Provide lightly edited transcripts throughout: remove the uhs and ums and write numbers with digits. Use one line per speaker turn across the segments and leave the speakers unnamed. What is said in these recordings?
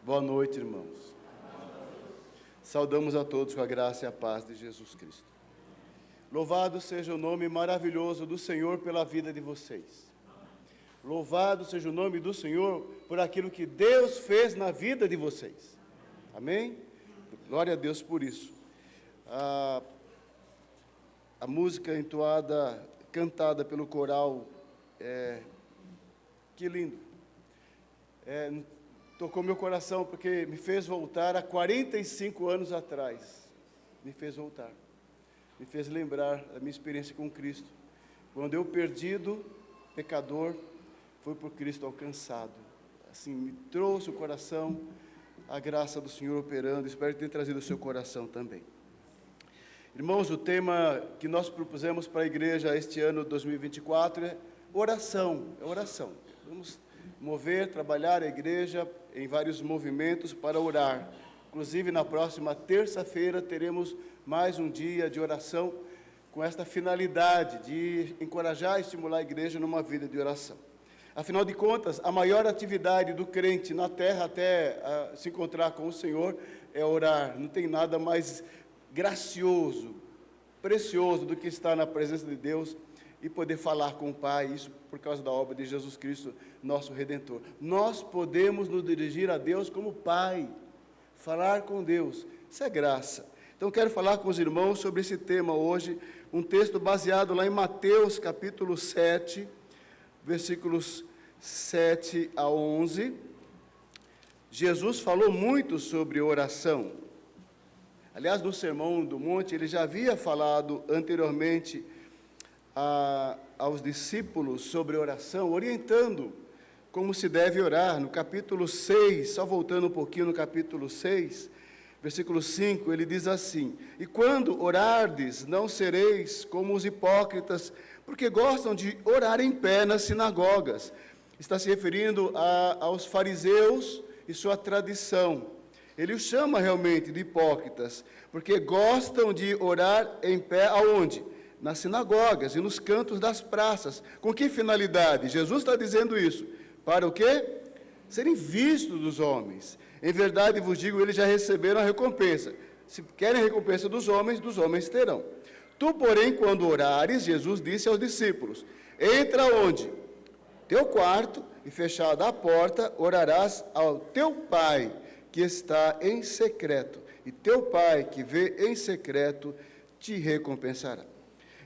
Boa noite, irmãos. Saudamos a todos com a graça e a paz de Jesus Cristo. Louvado seja o nome maravilhoso do Senhor pela vida de vocês. Louvado seja o nome do Senhor por aquilo que Deus fez na vida de vocês. Amém? Glória a Deus por isso. A música entoada, cantada pelo coral, que lindo. Tocou meu coração, porque me fez voltar a 45 anos atrás. Me fez voltar. Me fez lembrar da minha experiência com Cristo. Quando eu, perdido, pecador, fui por Cristo alcançado. Assim, me trouxe o coração, a graça do Senhor operando. Espero que tenha trazido o seu coração também. Irmãos, o tema que nós propusemos para a igreja este ano 2024 é oração. É oração. Vamos mover, trabalhar a igreja em vários movimentos para orar. Inclusive, na próxima terça-feira, teremos mais um dia de oração com esta finalidade de encorajar e estimular a igreja numa vida de oração. Afinal de contas, a maior atividade do crente na terra até se encontrar com o Senhor é orar. Não tem nada mais gracioso, precioso do que estar na presença de Deus e poder falar com o Pai, isso por causa da obra de Jesus Cristo, nosso Redentor. Nós podemos nos dirigir a Deus como Pai, falar com Deus, isso é graça. Então, quero falar com os irmãos sobre esse tema hoje, um texto baseado lá em Mateus, capítulo 7, versículos 7 a 11. Jesus falou muito sobre oração. Aliás, no Sermão do Monte, ele já havia falado anteriormente aos discípulos sobre oração, orientando como se deve orar. No capítulo 6, só voltando um pouquinho no capítulo 6, versículo 5, ele diz assim: "E quando orardes, não sereis como os hipócritas, porque gostam de orar em pé nas sinagogas." Está se referindo aos fariseus e sua tradição. Ele os chama realmente de hipócritas, porque gostam de orar em pé aonde? Nas sinagogas e nos cantos das praças. Com que finalidade? Jesus está dizendo isso. Para o quê? Serem vistos dos homens. Em verdade vos digo, eles já receberam a recompensa. Se querem a recompensa dos homens terão. Tu, porém, quando orares, Jesus disse aos discípulos: entra onde? Teu quarto, e fechada a porta, orarás ao teu Pai, que está em secreto. E teu Pai, que vê em secreto, te recompensará.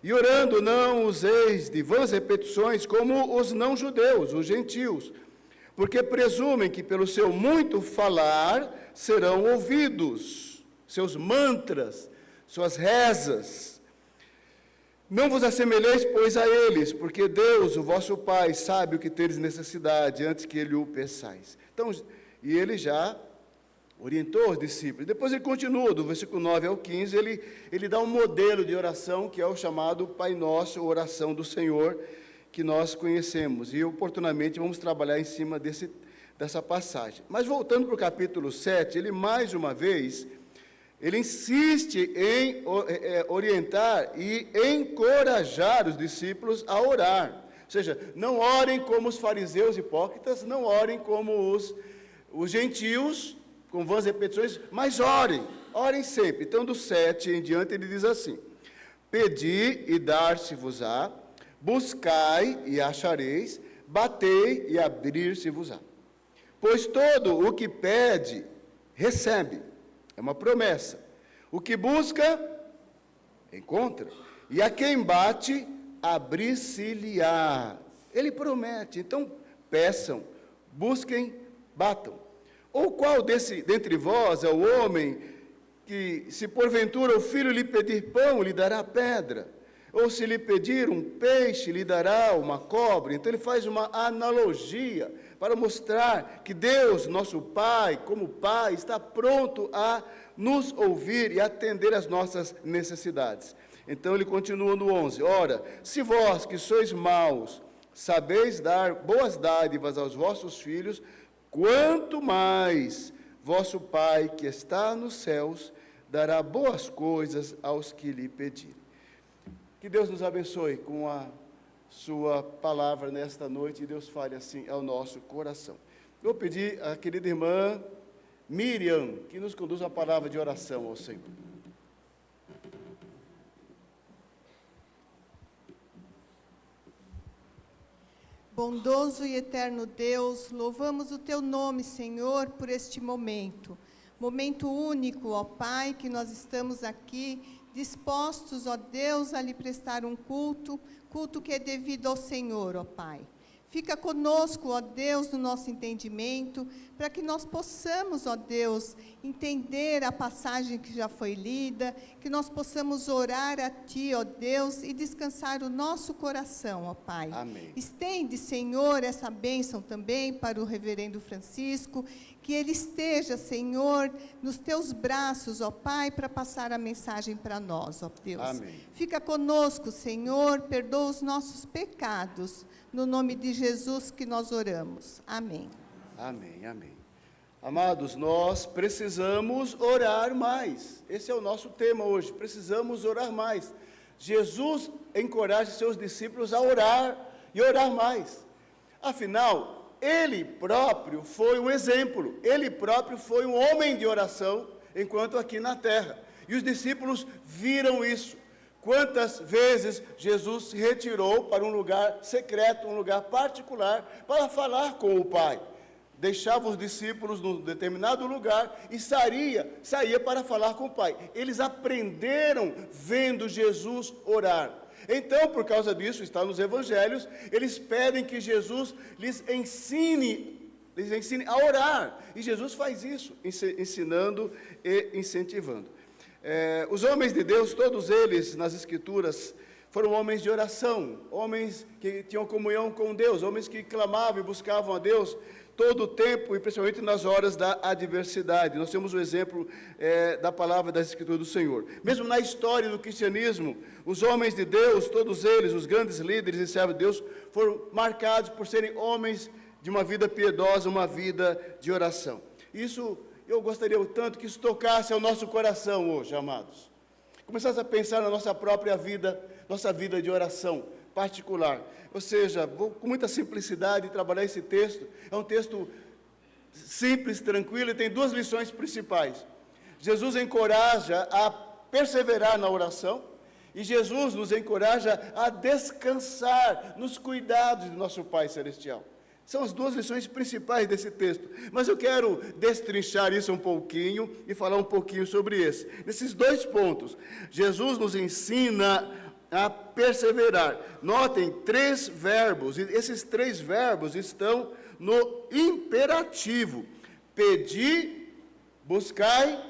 E orando, não useis de vãs repetições como os não-judeus, os gentios, porque presumem que pelo seu muito falar serão ouvidos, seus mantras, suas rezas. Não vos assemelheis, pois, a eles, porque Deus, o vosso Pai, sabe o que tereis necessidade, antes que ele o peçais. Então, e ele já orientou os discípulos. Depois ele continua, do versículo 9 ao 15, ele dá um modelo de oração, que é o chamado Pai Nosso, oração do Senhor, que nós conhecemos. E, oportunamente, vamos trabalhar em cima dessa passagem. Mas, voltando para o capítulo 7, ele, mais uma vez, ele insiste em orientar e encorajar os discípulos a orar. Ou seja, não orem como os fariseus hipócritas, não orem como os gentios, com vãs repetições, mas orem sempre. Então, do 7 em diante, ele diz assim: pedi e dar-se-vos-á, buscai e achareis, batei e abrir-se-vos-á. Pois todo o que pede, recebe. É uma promessa. O que busca, encontra. E a quem bate, abrir-se-lhe-á. Ele promete. Então, peçam, busquem, batam. Ou qual dentre vós é o homem que, se porventura o filho lhe pedir pão, lhe dará pedra? Ou se lhe pedir um peixe, lhe dará uma cobra? Então ele faz uma analogia para mostrar que Deus, nosso Pai, como Pai, está pronto a nos ouvir e atender às nossas necessidades. Então ele continua no 11: ora, se vós que sois maus, sabeis dar boas dádivas aos vossos filhos, quanto mais vosso Pai, que está nos céus, dará boas coisas aos que lhe pedirem. Que Deus nos abençoe com a sua palavra nesta noite e Deus fale assim ao nosso coração. Eu vou pedir à querida irmã Miriam, que nos conduz a palavra de oração ao Senhor.
Bondoso e eterno Deus, louvamos o Teu nome, Senhor, por este momento. Momento único, ó Pai, que nós estamos aqui dispostos, ó Deus, a lhe prestar um culto que é devido ao Senhor, ó Pai. Fica conosco, ó Deus, no nosso entendimento, para que nós possamos, ó Deus, entender a passagem que já foi lida, que nós possamos orar a Ti, ó Deus, e descansar o nosso coração, ó Pai.
Amém.
Estende, Senhor, essa bênção também para o reverendo Francisco, que ele esteja, Senhor, nos Teus braços, ó Pai, para passar a mensagem para nós, ó Deus.
Amém.
Fica conosco, Senhor, perdoa os nossos pecados, no nome de Jesus que nós oramos. Amém.
Amém, amém. Amados, nós precisamos orar mais. Esse é o nosso tema hoje, precisamos orar mais. Jesus encoraja seus discípulos a orar e orar mais. Afinal, Ele próprio foi um exemplo, Ele próprio foi um homem de oração, enquanto aqui na terra. E os discípulos viram isso. Quantas vezes Jesus se retirou para um lugar secreto, um lugar particular, para falar com o Pai. Deixava os discípulos num determinado lugar e saía para falar com o Pai. Eles aprenderam vendo Jesus orar. Então, por causa disso, está nos evangelhos, eles pedem que Jesus lhes ensine a orar. E Jesus faz isso, ensinando e incentivando. Os homens de Deus, todos eles nas Escrituras, foram homens de oração, homens que tinham comunhão com Deus, homens que clamavam e buscavam a Deus todo o tempo, e principalmente nas horas da adversidade. Nós temos o exemplo da palavra das Escrituras do Senhor. Mesmo na história do cristianismo, os homens de Deus, todos eles, os grandes líderes e servos de Deus, foram marcados por serem homens de uma vida piedosa, uma vida de oração. Isso eu gostaria tanto que isso tocasse ao nosso coração hoje, amados. Começasse a pensar na nossa própria vida, nossa vida de oração particular. Ou seja, vou com muita simplicidade trabalhar esse texto. É um texto simples, tranquilo, e tem duas lições principais. Jesus encoraja a perseverar na oração, e Jesus nos encoraja a descansar nos cuidados do nosso Pai Celestial. São as duas lições principais desse texto, mas eu quero destrinchar isso um pouquinho e falar um pouquinho sobre nesses dois pontos. Jesus nos ensina a perseverar. Notem, 3 verbos, e esses 3 verbos estão no imperativo: pedi, buscai,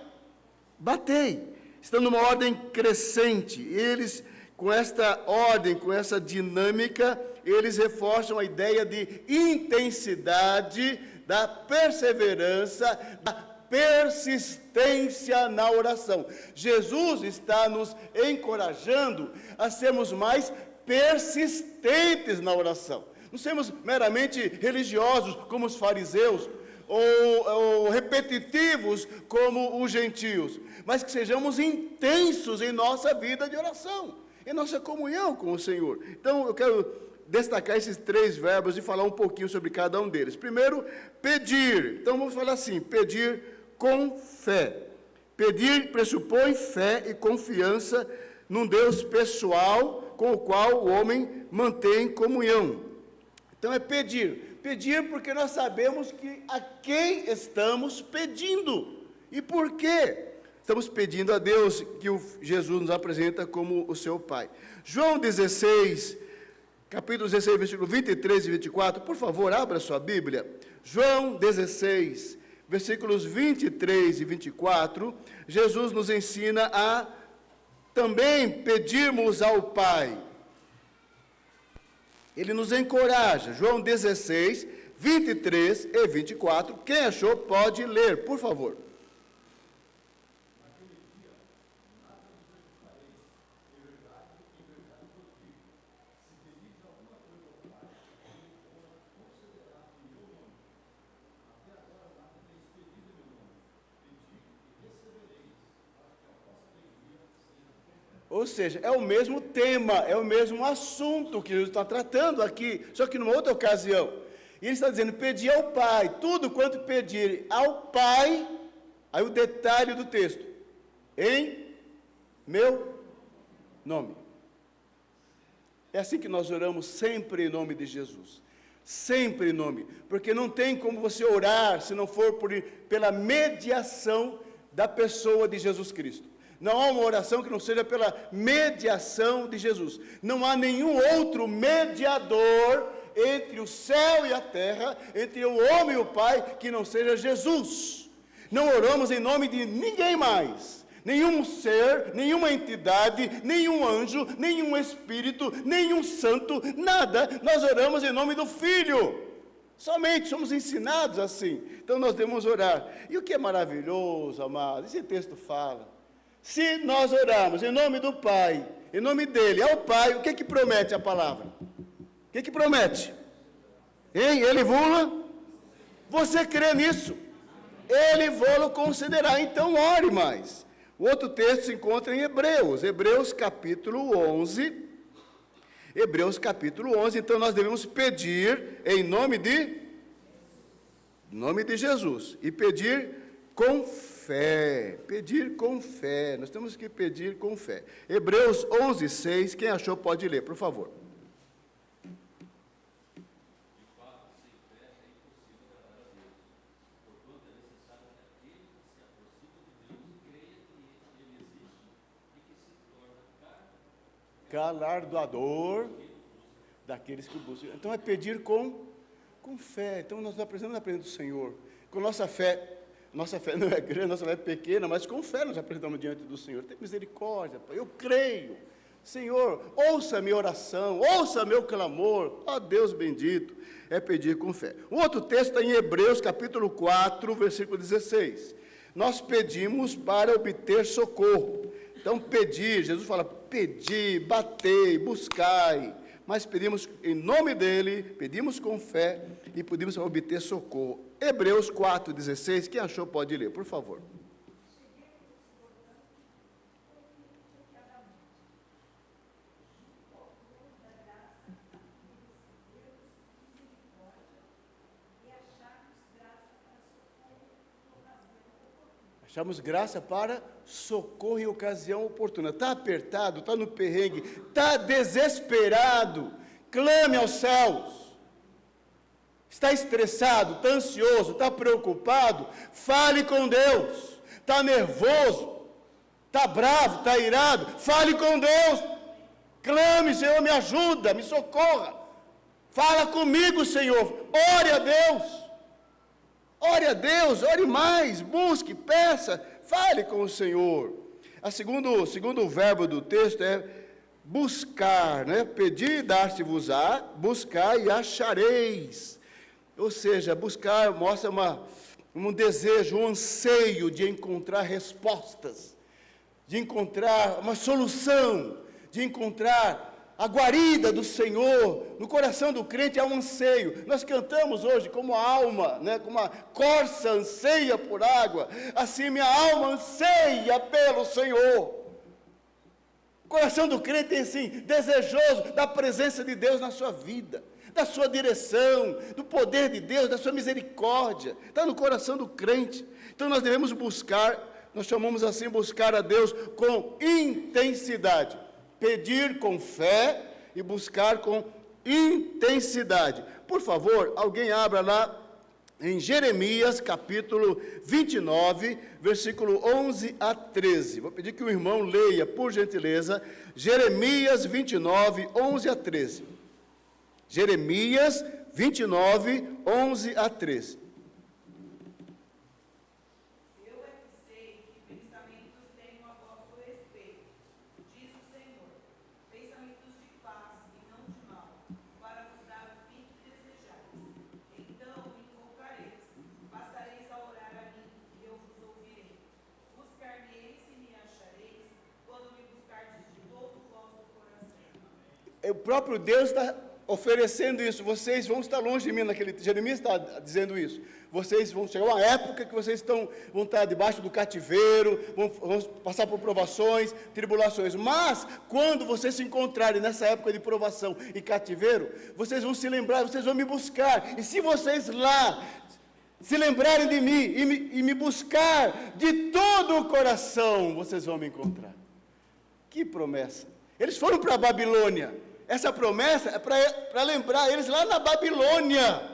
batei. Estão numa ordem crescente. Eles, com esta ordem, com essa dinâmica, eles reforçam a ideia de intensidade, da perseverança, da persistência na oração. Jesus está nos encorajando a sermos mais persistentes na oração. Não sermos meramente religiosos como os fariseus, ou repetitivos como os gentios, mas que sejamos intensos em nossa vida de oração, em nossa comunhão com o Senhor. Então, eu quero destacar esses 3 verbos e falar um pouquinho sobre cada um deles. Primeiro, pedir. Então, vamos falar assim: pedir com fé. Pedir pressupõe fé e confiança num Deus pessoal com o qual o homem mantém comunhão. Então, é pedir. Pedir porque nós sabemos a quem estamos pedindo. E por quê? Estamos pedindo a Deus, que Jesus nos apresenta como o seu Pai. João 16, capítulo 16, versículo 23 e 24, por favor, abra sua Bíblia. João 16, versículos 23 e 24, Jesus nos ensina a também pedirmos ao Pai. Ele nos encoraja. João 16, 23 e 24. Quem achou pode ler, por favor. Ou seja, é o mesmo tema, é o mesmo assunto que Jesus está tratando aqui, só que numa outra ocasião. E ele está dizendo: pedir ao Pai, tudo quanto pedir ao Pai, Aí o detalhe do texto: em meu nome. É assim que nós oramos sempre em nome de Jesus. Sempre em nome. Porque não tem como você orar se não for pela mediação da pessoa de Jesus Cristo. Não há uma oração que não seja pela mediação de Jesus. Não há nenhum outro mediador entre o céu e a terra, entre o homem e o Pai, que não seja Jesus. Não oramos em nome de ninguém mais. Nenhum ser, nenhuma entidade, nenhum anjo, nenhum espírito, nenhum santo, nada. Nós oramos em nome do Filho. Somente somos ensinados assim. Então nós devemos orar. E o que é maravilhoso, amados, esse texto fala. Se nós orarmos em nome do Pai, em nome dele, ao Pai, o que que promete a palavra? O que que promete? Hein? Ele vula? Você crê nisso? Ele vou considerar. Então ore mais. O outro texto se encontra em Hebreus, Hebreus capítulo 11. Hebreus capítulo 11, então nós devemos pedir em nome de Jesus. E pedir com fé. Pedir com fé. Nós temos que pedir com fé. Hebreus 11, 6. Quem achou pode ler, por favor. Galardoador daqueles que o buscam. Então é pedir com fé. Então nós apresentamos na presença do Senhor. Com nossa fé não é grande, nossa fé é pequena, mas com fé nós apresentamos diante do Senhor. Tem misericórdia, Pai, eu creio. Senhor, ouça a minha oração, ouça meu clamor. Ó Deus bendito, é pedir com fé. O outro texto está em Hebreus capítulo 4, versículo 16. Nós pedimos para obter socorro. Então, pedir, Jesus fala, pedi, batei, buscai, mas pedimos em nome dele, pedimos com fé e podemos obter socorro. Hebreus 4,16, quem achou pode ler, por favor. Achamos graça para socorro em ocasião oportuna. Está apertado, está no perrengue, está desesperado, clame aos céus. Está estressado, está ansioso, está preocupado, fale com Deus. Está nervoso, está bravo, está irado, fale com Deus. Clame, Senhor, me ajuda, me socorra. Fala comigo, Senhor, ore a Deus. Ore a Deus, ore mais, busque, peça, fale com o Senhor. Segundo o verbo do texto é buscar, né? Pedir, dar-se-vos-á, buscar e achareis. Ou seja, buscar mostra um desejo, um anseio de encontrar respostas, de encontrar uma solução, de encontrar a guarida do Senhor. No coração do crente há um anseio. Nós cantamos hoje como a alma, né, como a corça anseia por água, assim minha alma anseia pelo Senhor. O coração do crente é assim, desejoso da presença de Deus na sua vida, da sua direção, do poder de Deus, da sua misericórdia. Está no coração do crente. Então nós devemos buscar, nós chamamos assim, buscar a Deus com intensidade. Pedir com fé e buscar com intensidade. Por favor, alguém abra lá em Jeremias, capítulo 29, versículo 11 a 13. Vou pedir que o irmão leia, por gentileza, Jeremias 29, 11 a 13. Jeremias 29, 11 a 13. O próprio Deus está oferecendo isso. Vocês vão estar longe de mim naquele... Jeremias está dizendo isso. Vocês vão chegar a uma época que vocês vão estar debaixo do cativeiro, vão passar por provações, tribulações. Mas, quando vocês se encontrarem nessa época de provação e cativeiro, vocês vão se lembrar, vocês vão me buscar. E se vocês lá se lembrarem de mim e me buscar de todo o coração, vocês vão me encontrar. Que promessa! Eles foram para a Babilônia. Essa promessa é para lembrar eles lá na Babilônia.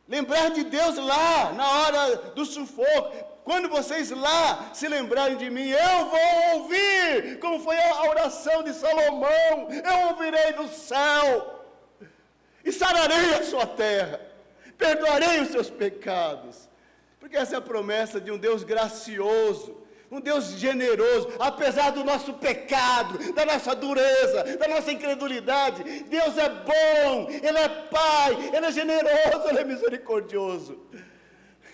Lembrar de Deus lá, na hora do sufoco. Quando vocês lá se lembrarem de mim, eu vou ouvir, como foi a oração de Salomão, eu ouvirei do céu, e sararei a sua terra, perdoarei os seus pecados, porque essa é a promessa de um Deus gracioso, um Deus generoso, apesar do nosso pecado, da nossa dureza, da nossa incredulidade. Deus é bom, Ele é Pai, Ele é generoso, Ele é misericordioso.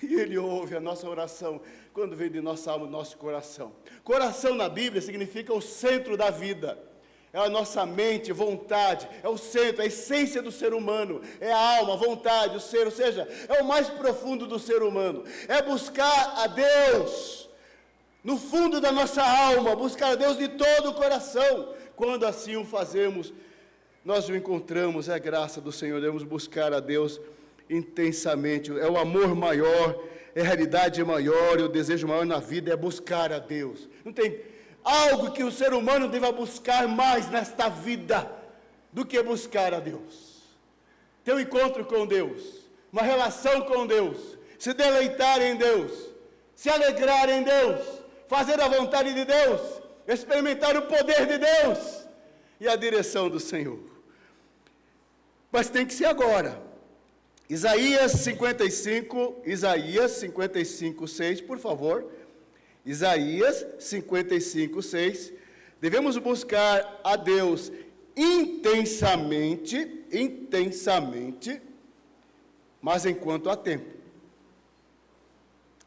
E Ele ouve a nossa oração quando vem de nossa alma, do nosso coração. Coração na Bíblia significa o centro da vida. É a nossa mente, vontade, é o centro, a essência do ser humano. É a alma, a vontade, o ser, ou seja, é o mais profundo do ser humano. É buscar a Deus no fundo da nossa alma, buscar a Deus de todo o coração. Quando assim o fazemos, nós o encontramos, é a graça do Senhor. Devemos buscar a Deus intensamente, é o amor maior, é a realidade maior, e o desejo maior na vida é buscar a Deus. Não tem algo que o ser humano deva buscar mais nesta vida do que buscar a Deus. Ter um encontro com Deus, uma relação com Deus, se deleitar em Deus, se alegrar em Deus, fazer a vontade de Deus, experimentar o poder de Deus e a direção do Senhor. Mas tem que ser agora. Isaías 55, 6, por favor. Isaías 55, 6. Devemos buscar a Deus intensamente, mas enquanto há tempo.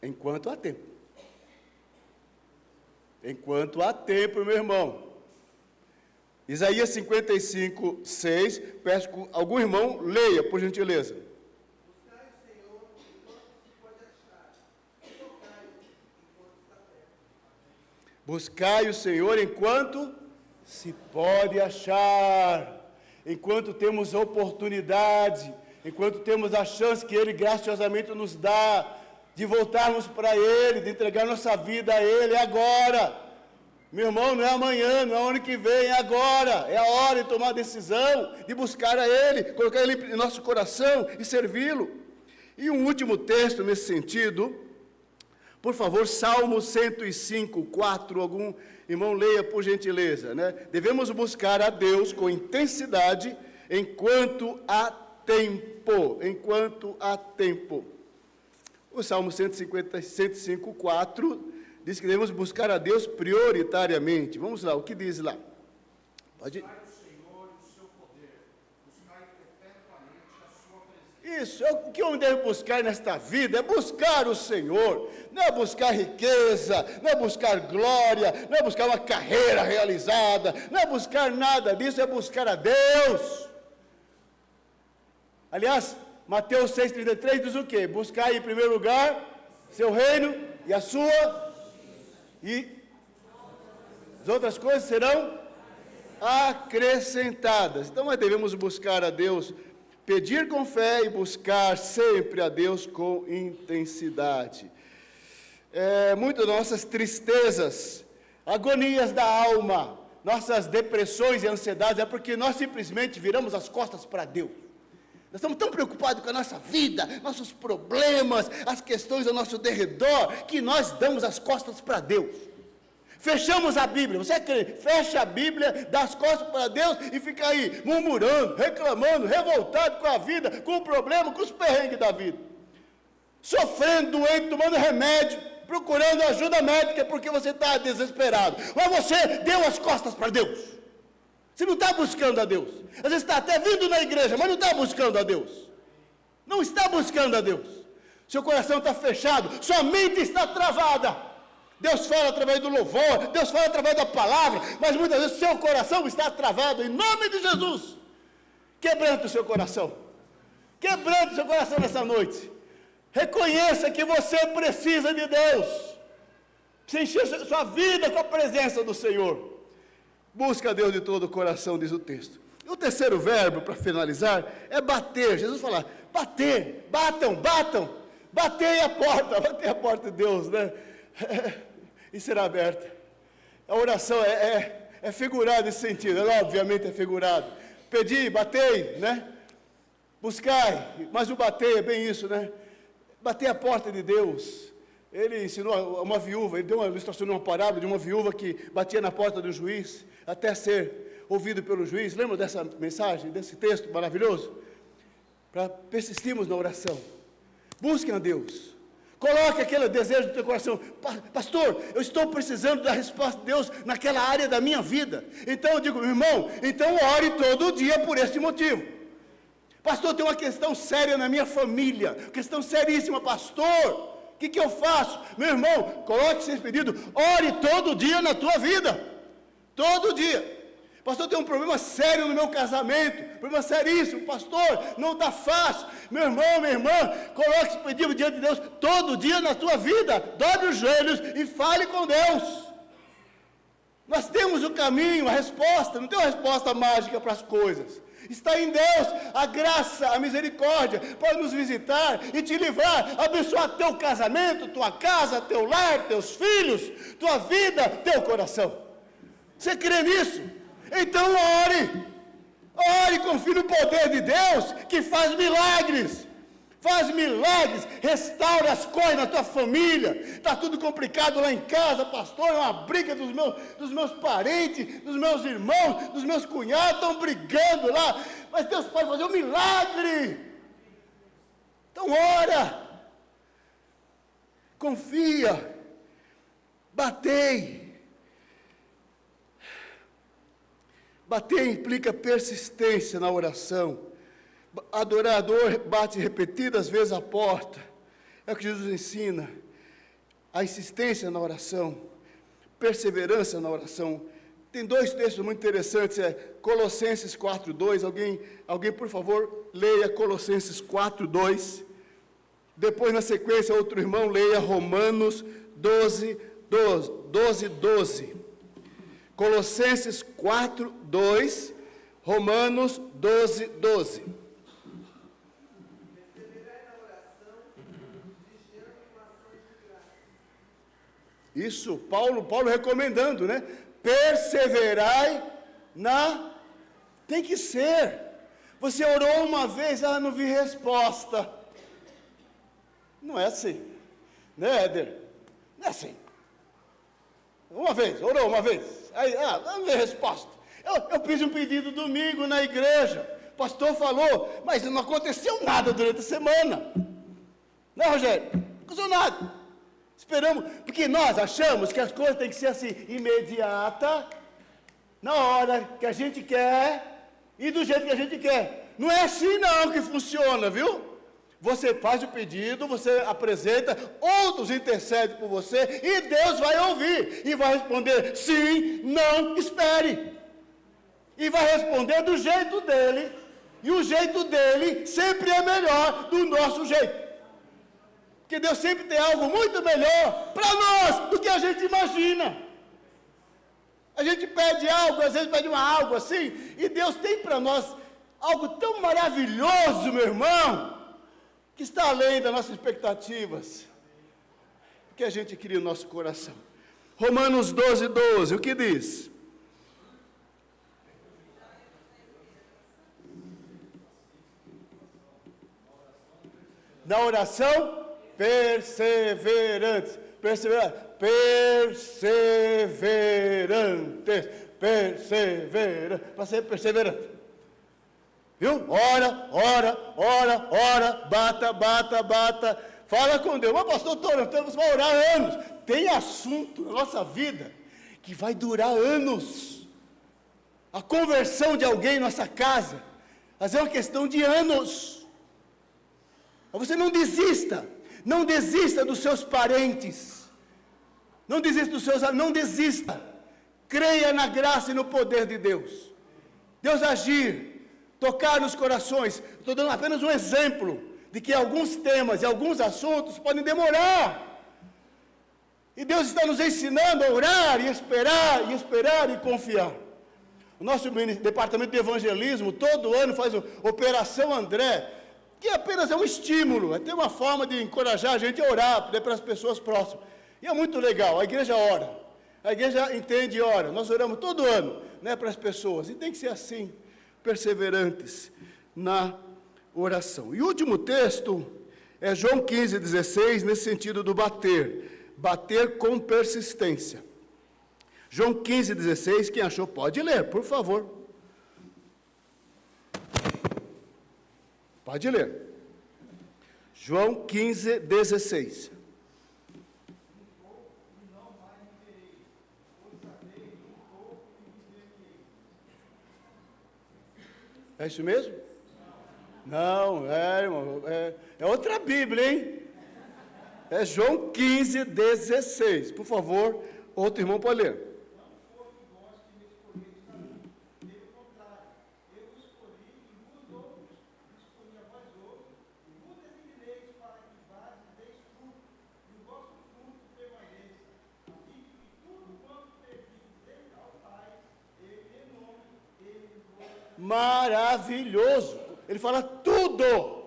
Enquanto há tempo. Enquanto há tempo, meu irmão. Isaías 55, 6. Peço que algum irmão leia, por gentileza. Buscai o Senhor enquanto se pode achar, enquanto temos oportunidade, enquanto temos a chance que Ele graciosamente nos dá, de voltarmos para Ele, de entregar nossa vida a Ele, é agora. Meu irmão, não é amanhã, não é ano que vem, é agora, é a hora de tomar a decisão, de buscar a Ele, colocar Ele em nosso coração e servi-lo. E um último texto nesse sentido, por favor, Salmo 105, 4, algum irmão leia por gentileza, né? Devemos buscar a Deus com intensidade enquanto há tempo, O Salmo 105, 4 diz que devemos buscar a Deus prioritariamente. Vamos lá, o que diz lá? Pode ir. Isso, o que eu devo buscar nesta vida é buscar o Senhor, não é buscar riqueza, não é buscar glória, não é buscar uma carreira realizada, não é buscar nada disso, é buscar a Deus. Aliás, Mateus 6,33 diz o quê? Buscar em primeiro lugar seu reino e a sua, e as outras coisas serão acrescentadas. Então nós devemos buscar a Deus, pedir com fé e buscar sempre a Deus com intensidade. Muitas nossas tristezas, agonias da alma, nossas depressões e ansiedades, é porque nós simplesmente viramos as costas para Deus. Nós estamos tão preocupados com a nossa vida, nossos problemas, as questões ao nosso derredor, que nós damos as costas para Deus. Fechamos a Bíblia, você fecha a Bíblia, dá as costas para Deus e fica aí murmurando, reclamando, revoltado com a vida, com o problema, com os perrengues da vida. Sofrendo, doente, tomando remédio, procurando ajuda médica porque você está desesperado. Mas você deu as costas para Deus. Você não está buscando a Deus. Às vezes está até vindo na igreja, mas não está buscando a Deus. Não está buscando a Deus. Seu coração está fechado, sua mente está travada. Deus fala através do louvor, Deus fala através da palavra, mas muitas vezes seu coração está travado, em nome de Jesus. Quebranta o seu coração. Quebranta o seu coração nessa noite. Reconheça que você precisa de Deus. Precisa encher sua vida com a presença do Senhor. Busca a Deus de todo o coração, diz o texto. E o terceiro verbo, para finalizar, é bater. Jesus fala, bater, batam, batei a porta de Deus, né? E será aberta. A oração é figurada nesse sentido, ela obviamente é figurado. Pedi, batei, né? Buscai, mas o bater é bem isso, né? Bater a porta de Deus. Ele ensinou a uma viúva, ele deu uma ilustração de uma parábola de uma viúva que batia na porta do juiz, até ser ouvido pelo juiz. Lembra dessa mensagem, desse texto maravilhoso? Para persistirmos na oração. Busquem a Deus. Coloque aquele desejo no teu coração. Pastor, eu estou precisando da resposta de Deus naquela área da minha vida. Então eu digo, irmão, então ore todo dia por esse motivo. Pastor, tem uma questão séria na minha família. Questão seríssima, pastor. O que eu faço? Meu irmão, coloque esse pedido. Ore todo dia na tua vida. Todo dia. Pastor, tem um problema sério no meu casamento, problema seríssimo, pastor, não está fácil. Meu irmão, minha irmã, coloque esse pedido diante de Deus todo dia na tua vida, dobre os joelhos e fale com Deus. Nós temos o caminho, a resposta, não tem uma resposta mágica para as coisas. Está em Deus a graça, a misericórdia, para nos visitar e te livrar, abençoar teu casamento, tua casa, teu lar, teus filhos, tua vida, teu coração. Você crê nisso? Então ore, confie no poder de Deus, que faz milagres, restaura as coisas na tua família. Está tudo complicado lá em casa, pastor, é uma briga dos meus parentes, dos meus irmãos, dos meus cunhados, estão brigando lá, mas Deus pode fazer um milagre. Então ora, confia, batei. Bater implica persistência na oração. Adorador bate repetidas vezes a porta. É o que Jesus ensina. A insistência na oração. Perseverança na oração. Tem dois textos muito interessantes. Colossenses 4:2. Alguém, por favor, leia Colossenses 4:2. Depois, na sequência, outro irmão, leia Romanos 12:12. Colossenses 4:2, Romanos 12:12. Isso, Paulo recomendando, né? Perseverai tem que ser. Você orou uma vez, não vi resposta. Não é assim, né, Éder? Não é assim. Orou uma vez. Aí, não veio resposta. Eu fiz um pedido domingo na igreja. O pastor falou, mas não aconteceu nada durante a semana. Não, Rogério? Não aconteceu nada. Esperamos, porque nós achamos que as coisas têm que ser assim, imediata, na hora que a gente quer e do jeito que a gente quer. Não é assim não que funciona, viu? Você faz o pedido, você apresenta, outros intercedem por você e Deus vai ouvir e vai responder sim, não, espere. E vai responder do jeito dele, e o jeito dele sempre é melhor do nosso jeito. Porque Deus sempre tem algo muito melhor para nós do que a gente imagina. A gente pede algo, às vezes pede algo assim, e Deus tem para nós algo tão maravilhoso, meu irmão, que está além das nossas expectativas, que a gente cria no nosso coração. Romanos 12:12, o que diz? Na oração, perseverantes, para ser perseverante. Viu? Ora, bata. Fala com Deus. Mas pastor, estou orando, você vai orar anos. Tem assunto na nossa vida que vai durar anos. A conversão de alguém em nossa casa, mas é uma questão de anos. Mas você não desista dos seus parentes. Não desista dos seus amigos, não desista. Creia na graça e no poder de Deus. Deus agir. Tocar nos corações. Estou dando apenas um exemplo de que alguns temas e alguns assuntos podem demorar. E Deus está nos ensinando a orar e esperar e confiar. O nosso departamento de evangelismo, todo ano, faz o Operação André, que apenas é um estímulo, é ter uma forma de encorajar a gente a orar para as pessoas próximas. E é muito legal, a igreja ora, a igreja entende e ora. Nós oramos todo ano, né, para as pessoas, e tem que ser assim, perseverantes na oração. E o último texto é João 15,16, nesse sentido do bater com persistência. João 15,16, quem achou pode ler, por favor. Pode ler. João 15,16. É isso mesmo? Não, irmão, é outra Bíblia, hein? É João 15,16. Por favor, outro irmão pode ler. Maravilhoso. Ele fala tudo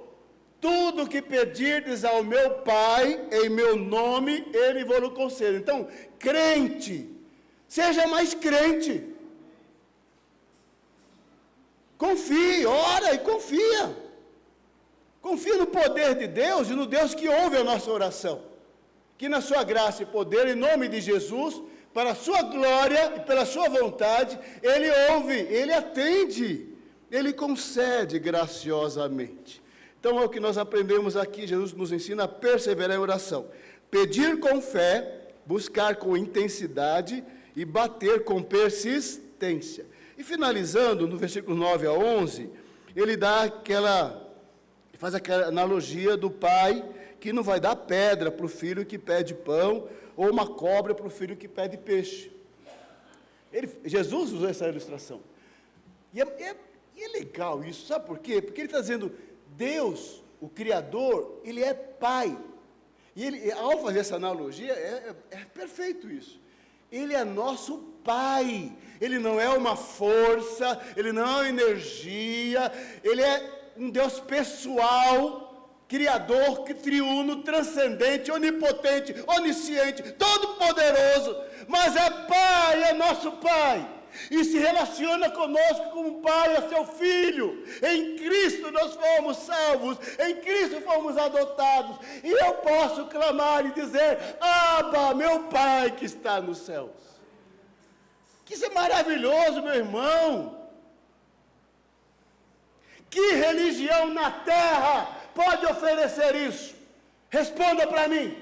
que pedirdes ao meu Pai, em meu nome, Ele vos concede. Então, crente, seja mais crente. Confie, ora e confia. Confia no poder de Deus e no Deus que ouve a nossa oração. Que na sua graça e poder, em nome de Jesus, para a sua glória e pela sua vontade, Ele ouve, Ele atende, Ele concede graciosamente. Então é o que nós aprendemos aqui, Jesus nos ensina a perseverar em oração. Pedir com fé, buscar com intensidade e bater com persistência. E finalizando, no versículo 9 a 11, ele faz aquela analogia do pai que não vai dar pedra para o filho que pede pão, ou uma cobra para o filho que pede peixe. Jesus usou essa ilustração. E é legal isso, sabe por quê? Porque ele está dizendo, Deus, o Criador, Ele é Pai. E Ele, ao fazer essa analogia, é perfeito isso. Ele é nosso Pai. Ele não é uma força, Ele não é uma energia, Ele é um Deus pessoal, Criador, triuno, transcendente, onipotente, onisciente, todo-poderoso, mas é Pai, é nosso Pai, e se relaciona conosco como Pai a seu Filho. Em Cristo nós fomos salvos, em Cristo fomos adotados, e eu posso clamar e dizer, Abba, meu Pai que está nos céus. Que isso é maravilhoso, meu irmão. Que religião na terra pode oferecer isso? Responda para mim.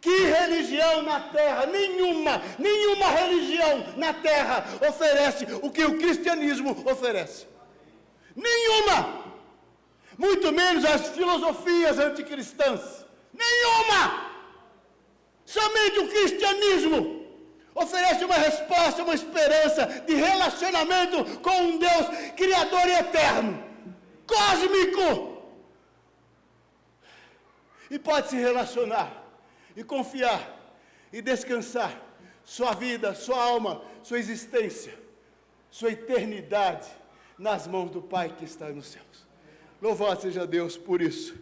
Que religião na terra, nenhuma religião na terra oferece o que o cristianismo oferece. Nenhuma. Muito menos as filosofias anticristãs. Nenhuma. Somente o cristianismo oferece uma resposta, uma esperança de relacionamento com um Deus criador e eterno, cósmico. E pode se relacionar, e confiar, e descansar, sua vida, sua alma, sua existência, sua eternidade, nas mãos do Pai que está nos céus. Louvado seja Deus por isso.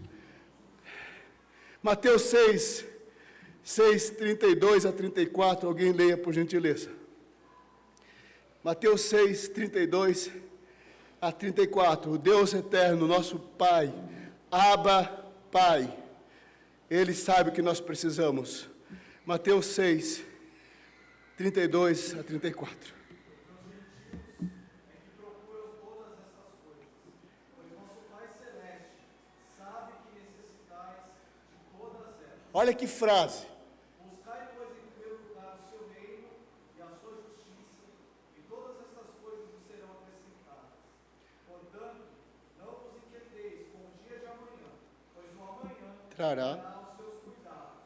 Mateus 6, 32 a 34, alguém leia por gentileza. Mateus 6, 32 a 34, o Deus eterno, nosso Pai, Abba, Pai, Ele sabe o que nós precisamos. Mateus 6, 32 a 34. Olha que frase.
Buscai, pois, em primeiro lugar o seu reino e a sua justiça, e todas estas coisas vos serão acrescentadas. Portanto, não vos inquieteis com o dia de amanhã, pois o amanhã trará os seus cuidados,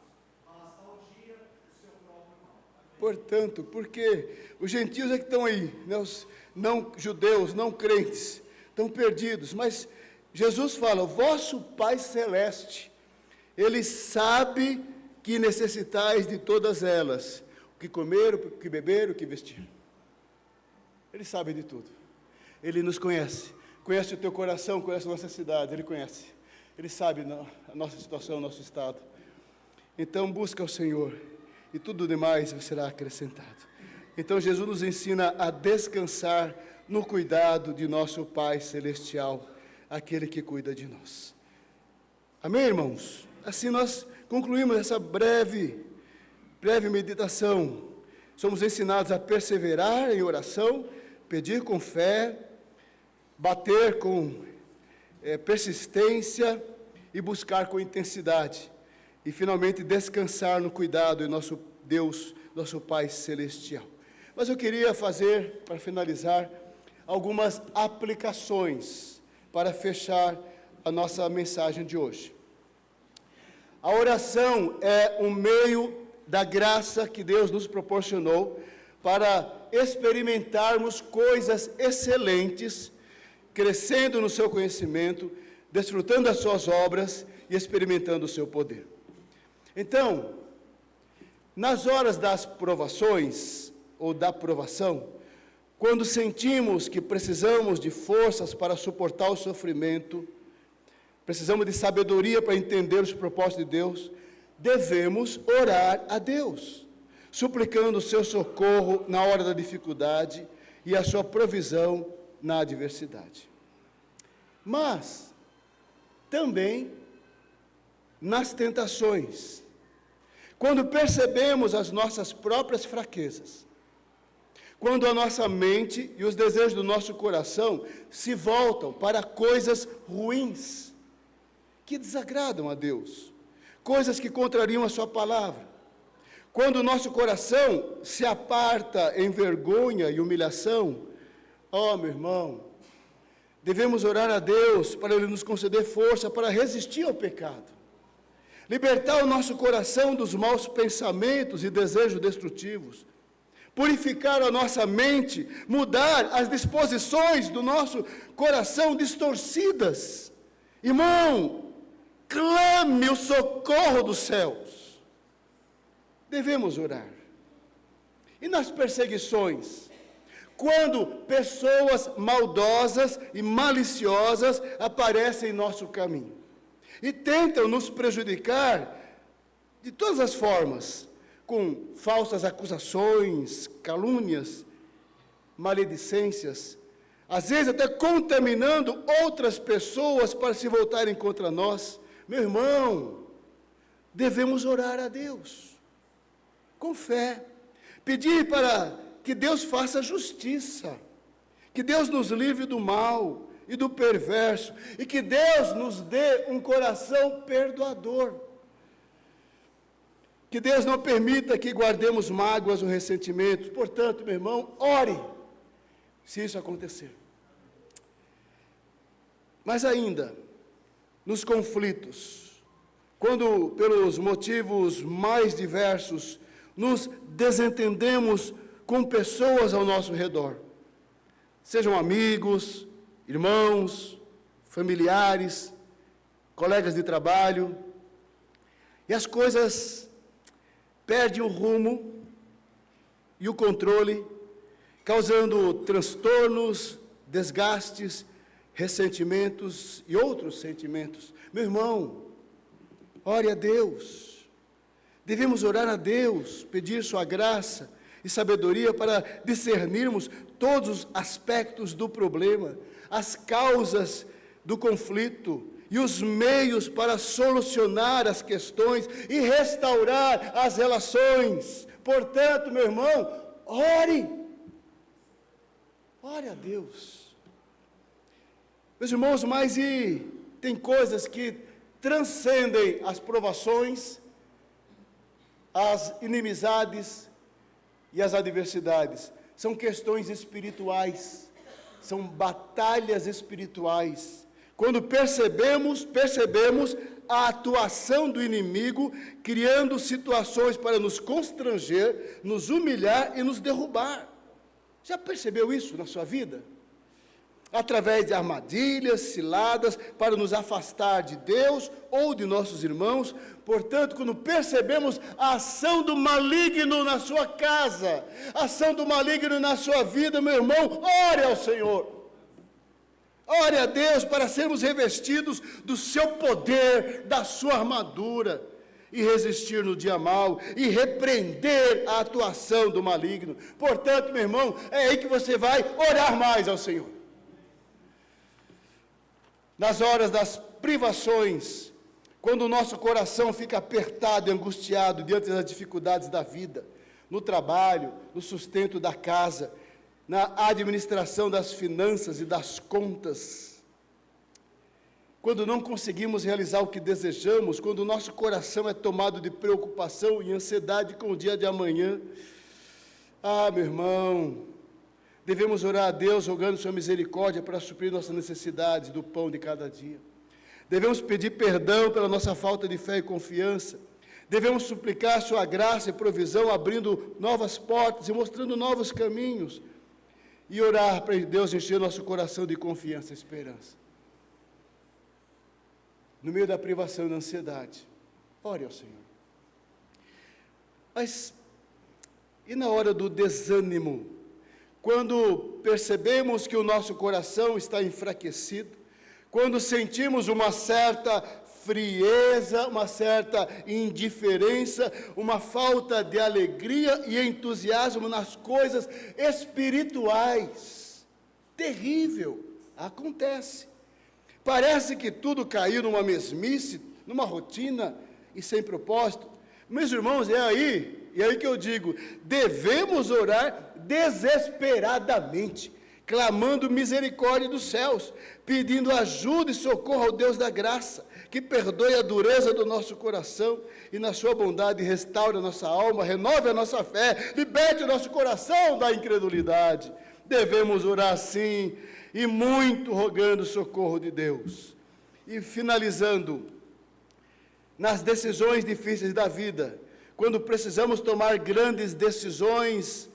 basta ao dia o seu próprio mal.
Portanto, porque os gentios é que estão aí, né, os não judeus, não crentes, estão perdidos, mas Jesus fala, o vosso Pai Celeste, Ele sabe que necessitais de todas elas, o que comer, o que beber, o que vestir. Ele sabe de tudo. Ele nos conhece. Conhece o teu coração, conhece a nossa cidade, Ele conhece. Ele sabe a nossa situação, o nosso estado. Então busca o Senhor e tudo demais será acrescentado. Então Jesus nos ensina a descansar no cuidado de nosso Pai Celestial, aquele que cuida de nós. Amém, irmãos? Assim nós concluímos essa breve meditação. Somos ensinados a perseverar em oração, pedir com fé, bater com persistência e buscar com intensidade. E, finalmente, descansar no cuidado de nosso Deus, nosso Pai Celestial. Mas eu queria fazer, para finalizar, algumas aplicações para fechar a nossa mensagem de hoje. A oração é um meio da graça que Deus nos proporcionou para experimentarmos coisas excelentes, crescendo no seu conhecimento, desfrutando das suas obras e experimentando o seu poder. Então, nas horas das provações, ou da provação, quando sentimos que precisamos de forças para suportar o sofrimento, precisamos de sabedoria para entender os propósitos de Deus, devemos orar a Deus, suplicando o seu socorro na hora da dificuldade e a sua provisão na adversidade. Mas, também, nas tentações, quando percebemos as nossas próprias fraquezas, quando a nossa mente e os desejos do nosso coração se voltam para coisas ruins, que desagradam a Deus, coisas que contrariam a sua palavra, quando o nosso coração se aparta em vergonha e humilhação, meu irmão, devemos orar a Deus para Ele nos conceder força para resistir ao pecado, libertar o nosso coração dos maus pensamentos e desejos destrutivos, purificar a nossa mente, mudar as disposições do nosso coração distorcidas. Irmão, clame o socorro dos céus. Devemos orar. E nas perseguições, quando pessoas maldosas e maliciosas aparecem em nosso caminho e tentam nos prejudicar de todas as formas, com falsas acusações, calúnias, maledicências, às vezes até contaminando outras pessoas para se voltarem contra nós. Meu irmão, devemos orar a Deus, com fé, pedir para que Deus faça justiça, que Deus nos livre do mal e do perverso, e que Deus nos dê um coração perdoador. Que Deus não permita que guardemos mágoas ou ressentimentos. Portanto, meu irmão, ore, se isso acontecer. Mas ainda, nos conflitos, quando pelos motivos mais diversos, nos desentendemos com pessoas ao nosso redor, sejam amigos, irmãos, familiares, colegas de trabalho, e as coisas perdem o rumo e o controle, causando transtornos, desgastes, ressentimentos e outros sentimentos. Meu irmão, ore a Deus. Devemos orar a Deus, pedir sua graça e sabedoria para discernirmos todos os aspectos do problema, as causas do conflito e os meios para solucionar as questões e restaurar as relações. Portanto, meu irmão, ore a Deus. Meus irmãos, mas tem coisas que transcendem as provações, as inimizades e as adversidades. São questões espirituais, são batalhas espirituais. Quando percebemos a atuação do inimigo, criando situações para nos constranger, nos humilhar e nos derrubar. Já percebeu isso na sua vida? Através de armadilhas, ciladas, para nos afastar de Deus ou de nossos irmãos. Portanto, quando percebemos a ação do maligno na sua casa, a ação do maligno na sua vida, meu irmão, ore ao Senhor. Ore a Deus para sermos revestidos do seu poder, da sua armadura, e resistir no dia mau, e repreender a atuação do maligno. Portanto, meu irmão, é aí que você vai orar mais ao Senhor. Nas horas das privações, quando o nosso coração fica apertado e angustiado diante das dificuldades da vida, no trabalho, no sustento da casa, na administração das finanças e das contas, quando não conseguimos realizar o que desejamos, quando o nosso coração é tomado de preocupação e ansiedade com o dia de amanhã, meu irmão, devemos orar a Deus rogando sua misericórdia para suprir nossas necessidades do pão de cada dia. Devemos pedir perdão pela nossa falta de fé e confiança. Devemos suplicar sua graça e provisão, abrindo novas portas e mostrando novos caminhos. E orar para Deus encher nosso coração de confiança e esperança. No meio da privação e da ansiedade, ore ao Senhor. Mas, e na hora do desânimo? Quando percebemos que o nosso coração está enfraquecido, quando sentimos uma certa frieza, uma certa indiferença, uma falta de alegria e entusiasmo nas coisas espirituais. Terrível, acontece. Parece que tudo caiu numa mesmice, numa rotina e sem propósito. Meus irmãos, é aí que eu digo, devemos orar desesperadamente, clamando misericórdia dos céus, pedindo ajuda e socorro ao Deus da graça, que perdoe a dureza do nosso coração e na sua bondade restaure a nossa alma, renove a nossa fé, liberte o nosso coração da incredulidade. Devemos orar sim, e muito rogando o socorro de Deus. E finalizando, nas decisões difíceis da vida, quando precisamos tomar grandes decisões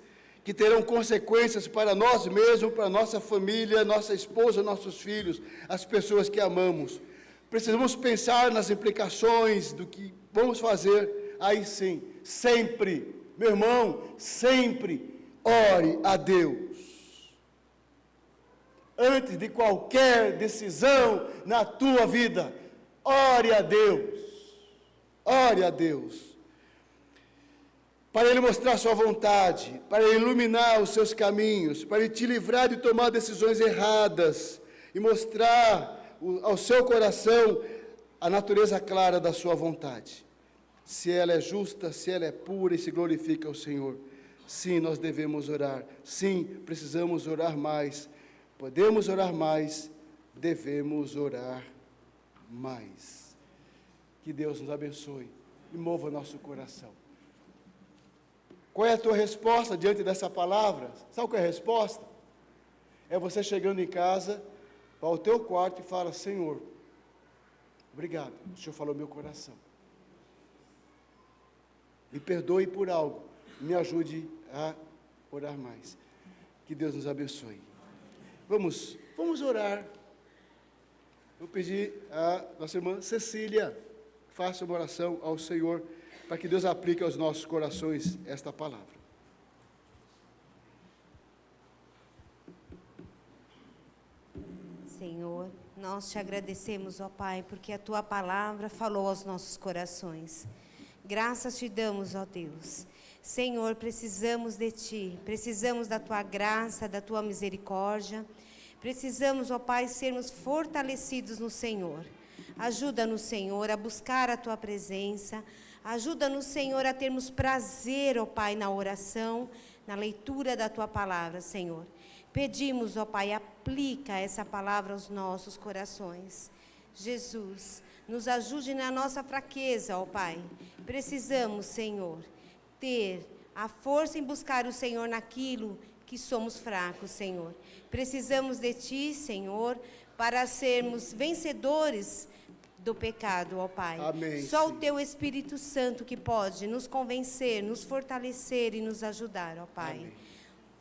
que terão consequências para nós mesmos, para nossa família, nossa esposa, nossos filhos, as pessoas que amamos. Precisamos pensar nas implicações do que vamos fazer. Aí sim, sempre, meu irmão, sempre ore a Deus. Antes de qualquer decisão na tua vida, ore a Deus. Ore a Deus. Para Ele mostrar sua vontade, para Ele iluminar os seus caminhos, para Ele te livrar de tomar decisões erradas e mostrar ao seu coração a natureza clara da sua vontade. Se ela é justa, se ela é pura e se glorifica ao Senhor. Sim, nós devemos orar. Sim, precisamos orar mais. Podemos orar mais, devemos orar mais. Que Deus nos abençoe e mova nosso coração. Qual é a tua resposta diante dessa palavra? Sabe qual é a resposta? É você chegando em casa, para o teu quarto e fala: Senhor, obrigado, o Senhor falou meu coração. Me perdoe por algo, me ajude a orar mais. Que Deus nos abençoe. Vamos orar. Vou pedir a nossa irmã Cecília, faça uma oração ao Senhor, para que Deus aplique aos nossos corações esta palavra.
Senhor, nós te agradecemos, ó Pai, porque a Tua palavra falou aos nossos corações. Graças te damos, ó Deus. Senhor, precisamos de Ti, precisamos da Tua graça, da Tua misericórdia. Precisamos, ó Pai, sermos fortalecidos no Senhor. Ajuda-nos, Senhor, a buscar a Tua presença. Ajuda-nos, Senhor, a termos prazer, ó Pai, na oração, na leitura da Tua palavra, Senhor. Pedimos, ó Pai, aplica essa palavra aos nossos corações. Jesus, nos ajude na nossa fraqueza, ó Pai. Precisamos, Senhor, ter a força em buscar o Senhor naquilo que somos fracos, Senhor. Precisamos de Ti, Senhor, para sermos vencedores do pecado, ó Pai.
Amém.
Só o Teu Espírito Santo que pode nos convencer, nos fortalecer e nos ajudar, ó Pai.
Amém.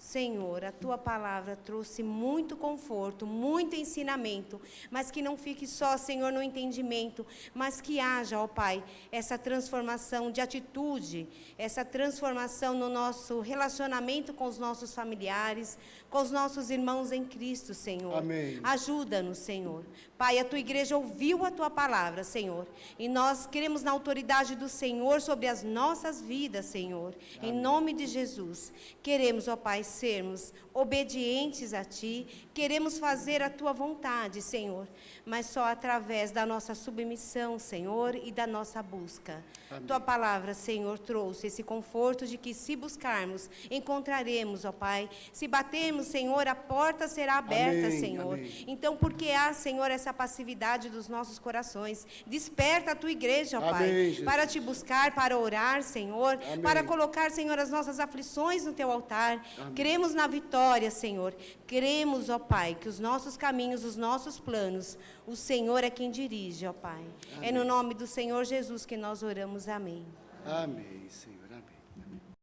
Senhor, a tua palavra trouxe muito conforto, muito ensinamento, mas que não fique só, Senhor, no entendimento, mas que haja, ó Pai, essa transformação de atitude, essa transformação no nosso relacionamento com os nossos familiares, com os nossos irmãos em Cristo, Senhor.
Amém.
Ajuda-nos, Senhor. Pai, a tua igreja ouviu a tua palavra, Senhor, e nós queremos na autoridade do Senhor sobre as nossas vidas, Senhor. Em nome de Jesus, queremos, ó Pai, sermos obedientes a Ti, queremos fazer a Tua vontade, Senhor, mas só através da nossa submissão, Senhor, e da nossa busca.
Amém.
Tua palavra, Senhor, trouxe esse conforto de que se buscarmos, encontraremos, ó Pai. Se batermos, Senhor, a porta será aberta,
Amém,
Senhor.
amém.
Então, porque há, Senhor, essa passividade dos nossos corações, desperta a Tua igreja, ó
Amém,
Pai,
Jesus.
para Te buscar, para orar, Senhor,
Amém.
para colocar, Senhor, as nossas aflições no Teu altar.
Amém.
Cremos na vitória, Senhor. Cremos, ó Pai, que os nossos caminhos, os nossos planos, o Senhor é quem dirige, ó Pai. É no nome do Senhor Jesus que nós oramos. Amém.
Amém, Senhor. Amém.